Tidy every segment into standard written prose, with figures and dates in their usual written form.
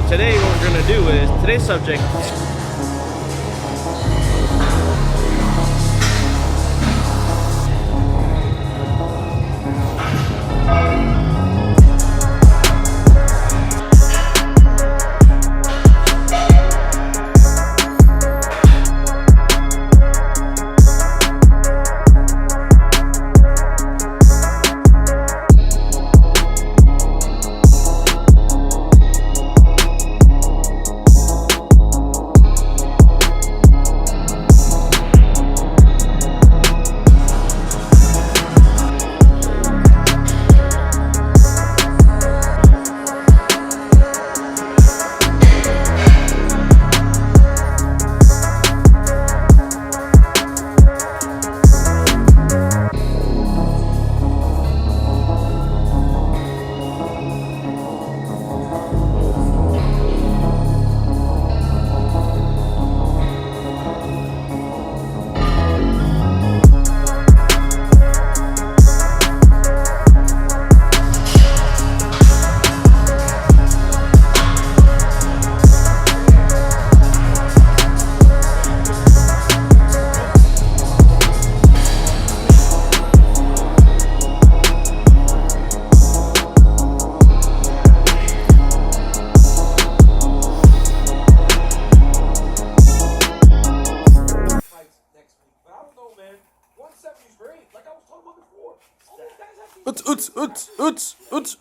today what we're gonna do is, today's subject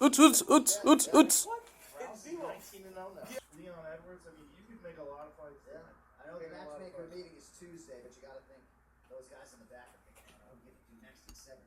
I know the matchmaker meeting is Tuesday, but you got to think those guys in the back are thinking, "I'll get to do next at 7."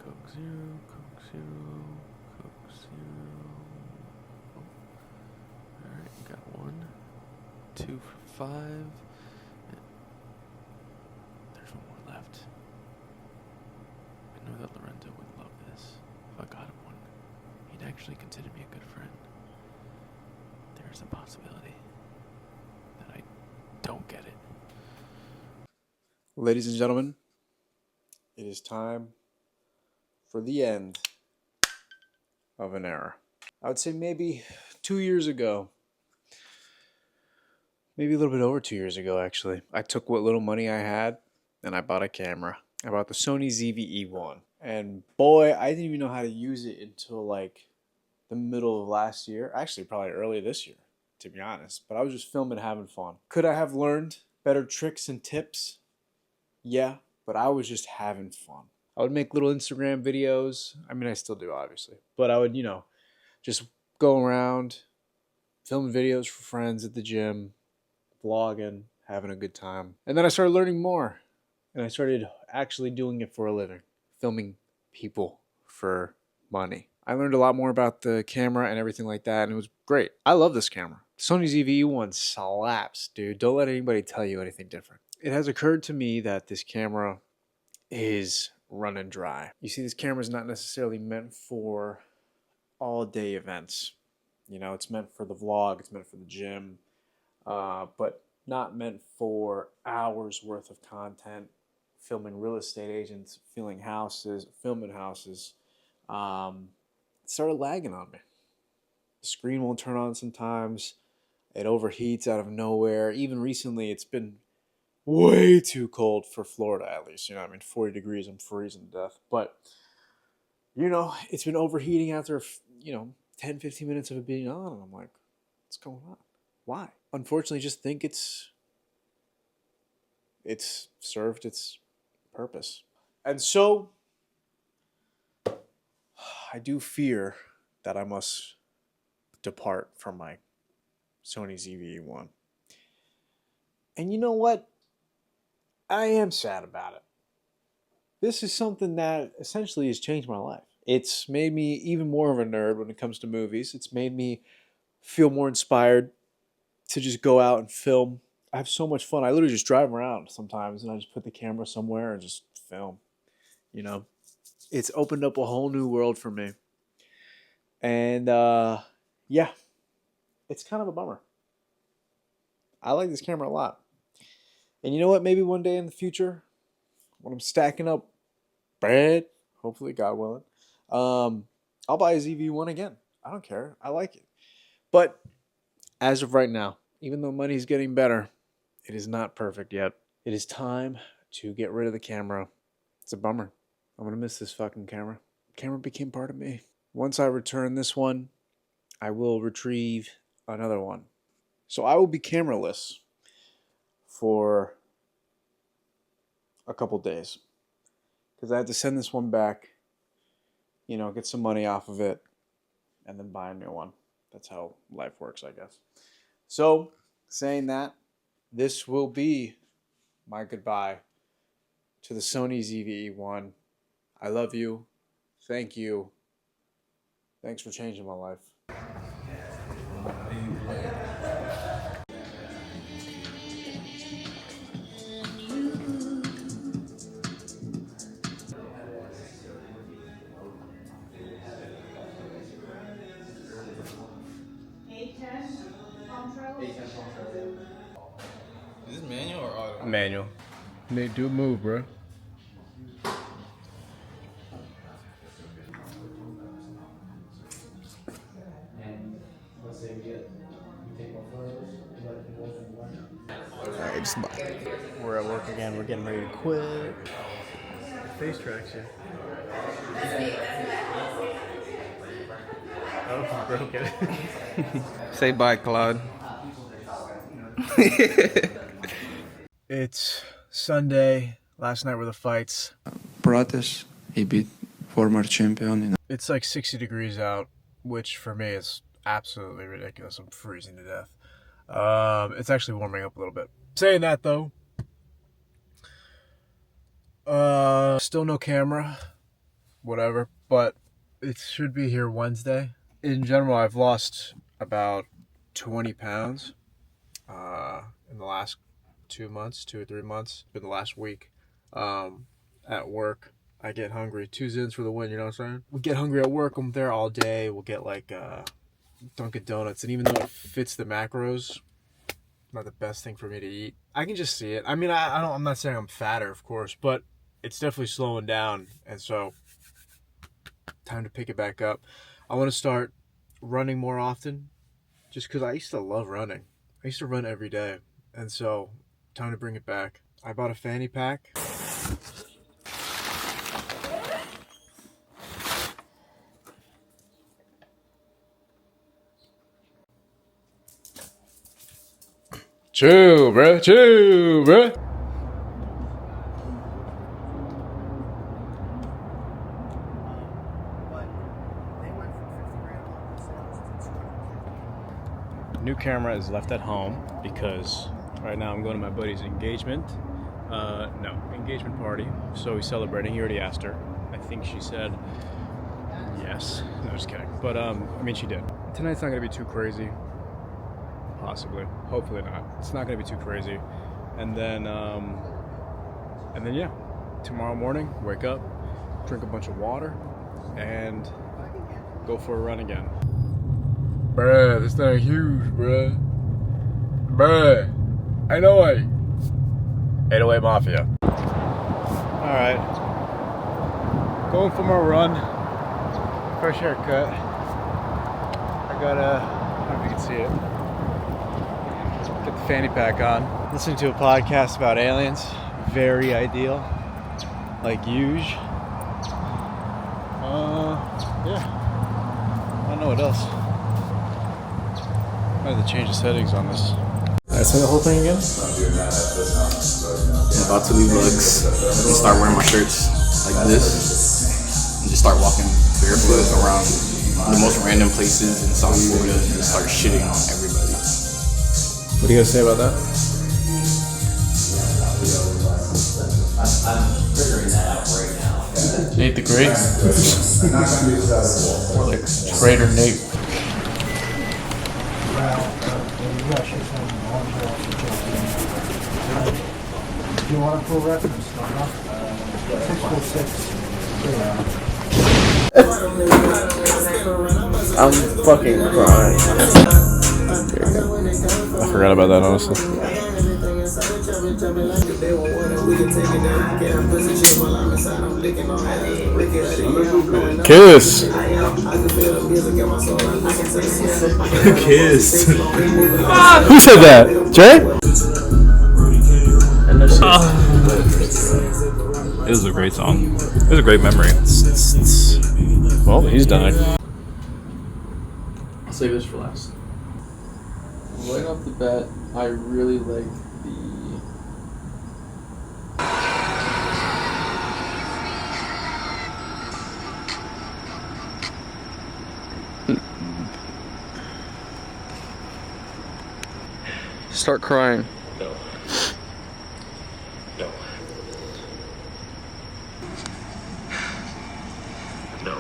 Coke Zero, Coke Zero, Coke Zero. Alright, got 1, 2 for 5. There's 1 more left. I know that Lorenzo would love this. If I got him 1, he'd actually consider me a good friend. There's a possibility that I don't get it. Ladies and gentlemen, it is time for the end of an era. I would say maybe 2 years ago, maybe a little bit over 2 years ago actually, I took what little money I had and I bought a camera. I bought the Sony ZV-E1. And boy, I didn't even know how to use it until like the middle of last year. Actually, probably early this year, to be honest. But I was just filming, having fun. Could I have learned better tricks and tips? Yeah, but I was just having fun. I would make little Instagram videos. I mean, I still do, obviously. But I would, just go around, filming videos for friends at the gym, vlogging, having a good time. And then I started learning more. And I started actually doing it for a living. Filming people for money. I learned a lot more about the camera and everything like that, and it was great. I love this camera. Sony ZV-E1 slaps, dude. Don't let anybody tell you anything different. It has occurred to me that this camera is running dry. You see, this camera is not necessarily meant for all-day events. It's meant for the vlog, it's meant for the gym, but not meant for hours worth of content, filming real estate agents, filming houses. It started lagging on me. The screen won't turn on sometimes. It overheats out of nowhere. Even recently, it's been way too cold for Florida, at least. 40 degrees, I'm freezing to death. But, it's been overheating after, 10, 15 minutes of it being on. And I'm like, what's going on? Why? Unfortunately, just think it's served its purpose. And so, I do fear that I must depart from my Sony ZV-E1. And you know what? I am sad about it. This is something that essentially has changed my life. It's made me even more of a nerd when it comes to movies. It's made me feel more inspired to just go out and film I have so much fun. I literally just drive around sometimes and I just put the camera somewhere and just film. You know, it's opened up a whole new world for me. And yeah, it's kind of a bummer. I like this camera a lot. And you know what? Maybe one day in the future, when I'm stacking up bread, hopefully, God willing, I'll buy a ZV-1 again. I don't care. I like it. But as of right now, even though money's getting better, it is not perfect yet. It is time to get rid of the camera. It's a bummer. I'm going to miss this fucking camera. The camera became part of me. Once I return this one, I will retrieve another one. So I will be cameraless for a couple days. Because I had to send this one back, you know, get some money off of it, and then buy a new one. That's how life works, I guess. So, saying that, this will be my goodbye to the Sony ZV-E1. I love you. Thank you. Thanks for changing my life. Is this manual or auto? Manual. Nate, do a move, bro. Alright, just bye. We're at work again. We're getting ready to quit. Face tracks you. Oh, you broke it. Say bye, Claude. It's Sunday. Last night were the fights. Prates, he beat former champion. It's like 60 degrees out, which for me is absolutely ridiculous. I'm freezing to death. It's actually warming up a little bit. Saying that though, still no camera, whatever, but it should be here Wednesday. In general, I've lost about 20 pounds in the last 2 months, 2 or 3 months, been the last week. At work, I get hungry. 2 zins for the win, you know what I'm saying? We get hungry at work, I'm there all day. We'll get like Dunkin' Donuts, and even though it fits the macros, not the best thing for me to eat. I can just see it. I mean, I'm not saying I'm fatter, of course, but it's definitely slowing down, and so time to pick it back up. I want to start running more often, just because I used to love running. I used to run every day, and so time to bring it back. I bought a fanny pack. Chill, bruh. Chill, bruh. New camera is left at home because right now I'm going to my buddy's engagement. Engagement party. So he's celebrating. He already asked her. I think she said yes. No, just kidding. But I mean, she did. Tonight's not gonna be too crazy. Possibly. Hopefully not. It's not gonna be too crazy. And then yeah. Tomorrow morning, wake up, drink a bunch of water, and go for a run again. Bruh, this thing huge, bruh. Bruh. 808. 808 Mafia. Alright. Going for my run. Fresh haircut. I got I don't know if you can see it. Get the fanny pack on. Listening to a podcast about aliens. Very ideal. Like usual. Yeah. I don't know what else. I have to change the settings on this. Alright, say the whole thing again? I'm about to leave Lux and start wearing my shirts like this and just start walking barefoot around the most random places in South Florida and just start shitting on everybody. What do you guys say about that? I'm figuring that out right now. Nate the Great? Or like Trader Nate. Well, you actually found an arm off the job. You want a full reference? 646. I'm fucking crying. I forgot about that, honestly. Kiss. Kiss. Who said that? Jay? It was a great song. It was a great memory. Well, he's dying. I'll save this for last. Right off the bat, I really like the... Start crying. No. No. No.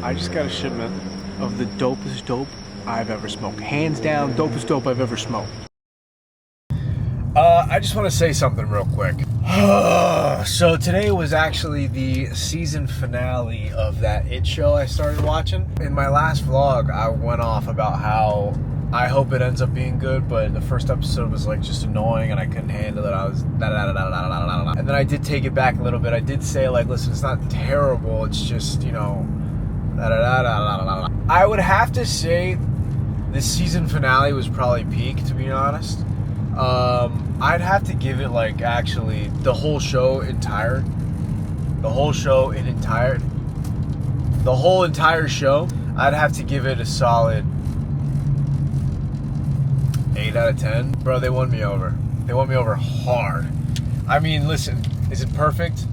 I just got a shipment of the dopest dope I've ever smoked. Hands down, dopest dope I've ever smoked. I just want to say something real quick. So today was actually the season finale of that It show I started watching. In my last vlog, I went off about how I hope it ends up being good, but the first episode was like just annoying and I couldn't handle it. I was and then I did take it back a little bit. I did say like, listen, it's not terrible. It's just, you know, I would have to say the season finale was probably peak, to be honest. I'd have to give it like actually the whole entire show. I'd have to give it a solid 8 out of 10. Bro, they won me over. They won me over hard. I mean, listen, is it perfect?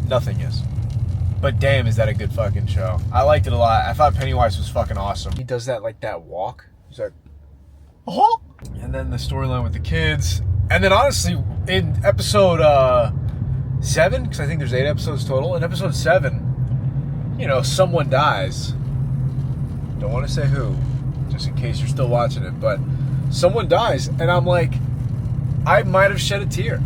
Nothing is. But damn, is that a good fucking show. I liked it a lot. I thought Pennywise was fucking awesome. He does that like that walk. He's like, oh! And then the storyline with the kids. And then honestly, in episode 7, because I think there's 8 episodes total, in episode 7, you know, someone dies. Don't want to say who, just in case you're still watching it, but someone dies, and I'm like, I might have shed a tear.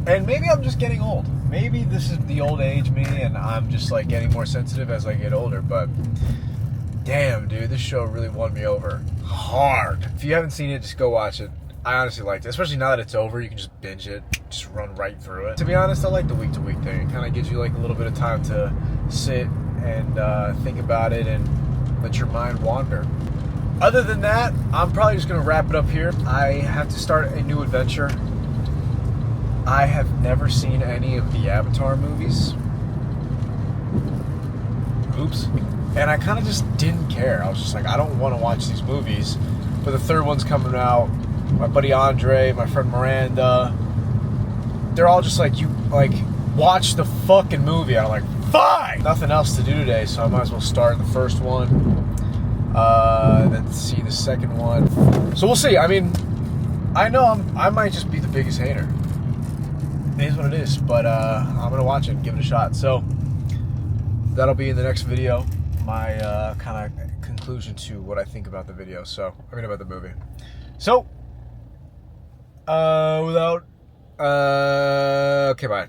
And maybe I'm just getting old. Maybe this is the old age me, and I'm just like getting more sensitive as I get older, but damn, dude, this show really won me over hard. If you haven't seen it, just go watch it. I honestly liked it, especially now that it's over. You can just binge it, just run right through it. To be honest, I like the week-to-week thing. It kind of gives you like a little bit of time to sit and think about it and let your mind wander. Other than that, I'm probably just going to wrap it up here. I have to start a new adventure. I have never seen any of the Avatar movies. Oops. And I kind of just didn't care. I was just like, I don't want to watch these movies. But the third one's coming out. My buddy Andre, my friend Miranda, they're all just like, you like watch the fucking movie. I'm like, fine! Nothing else to do today, so I might as well start the first one. Then see the second one. So we'll see. I mean, I know I might just be the biggest hater. It is what it is, but I'm gonna watch it and give it a shot. So that'll be in the next video. My kind of conclusion to what I think about the video. So I mean about the movie. So okay, bye.